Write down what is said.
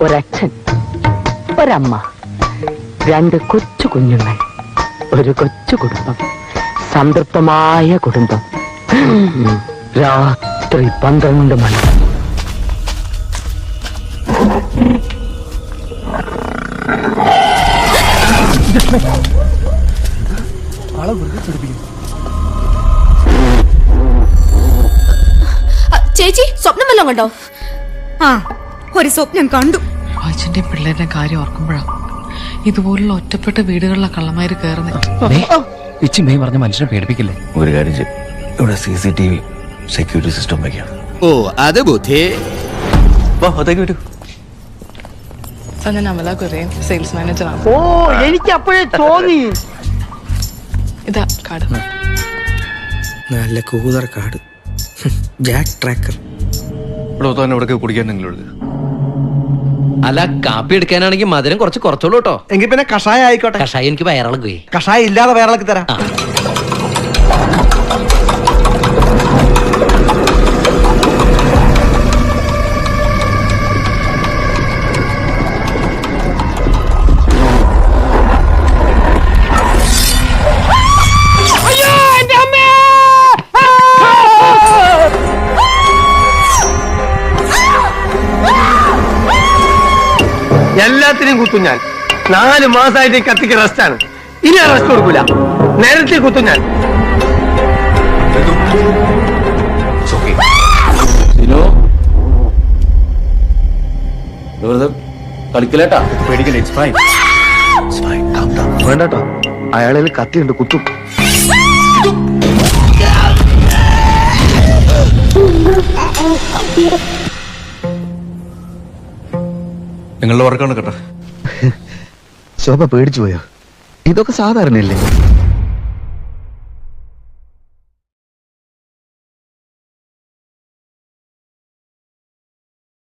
ഒരച്ഛൻ, ഒരമ്മ, 2 കൊച്ചു കുഞ്ഞുങ്ങൾ, ഒരു കൊച്ചു കുടുംബം, സംതൃപ്തമായ കുടുംബം. രാത്രി 12 മണി. ചേച്ചി സ്വപ്നം വല്ലതും കണ്ടോ? ആ, ഒരു സ്വപ്നം കണ്ടു. അച്ഛന്റെ പിള്ളേരുടെ കാര്യം ഓർക്കുമ്പോഴാ ഇതുപോലുള്ള ഒറ്റപ്പെട്ട വീടുകളിലെ കള്ളന്മാര് കയറുന്നത്. ഇച്ചിമയും പറഞ്ഞ മനുഷ്യനെ പേടിപ്പിക്കില്ലേ? ഒരു കാര്യം ചെയ്യും, ഇവിടെ CCTV സെക്യൂരിറ്റി സിസ്റ്റം വയ്ക്കാം. ഓ അത് ബുദ്ധി. അതേക്ക് വരൂ. സാർ, ഞാൻ അമല കുര്യൻ, സെയിൽസ് മാനേജറാണ്. ഓ, എനിക്ക് അപ്പോഴേ തോന്നി. ഇതാ കാർഡ്. നല്ല കൂതർ കാട്. Jack tracker. ഇവിടെ തന്നെ ഇവിടെ കുടിക്കാൻ നിങ്ങളോട്. അല്ല, കാപ്പി എടുക്കാനാണെങ്കിൽ മധുരം കുറച്ചോളൂ കേട്ടോ. എങ്കിൽ പിന്നെ കഷായ ആയിക്കോട്ടെ. കഷായം എനിക്ക് വയറിളകുകയെ. കഷായ ഇല്ലാതെ വയറിളക്കി തരാം. എല്ലാത്തിനും കുത്തും ഞാൻ. 4 മാസമായിട്ട് കത്തിക്ക് റെസ്റ്റാണ്. ഇനി റെസ്റ്റ് കൊടുക്കൂല. നേരത്തെ കുത്തും ഞാൻ. കളിക്കലേട്ടാ, പേടിക്കല്ലേ. വേണ്ടട്ടോ, അയാളിൽ കത്തിയുണ്ട്, കുത്തും. നിങ്ങളുടെ വർക്കാണ് കേട്ടോ. ശോഭ പേടിച്ചു പോയോ? ഇതൊക്കെ സാധാരണയല്ലേ?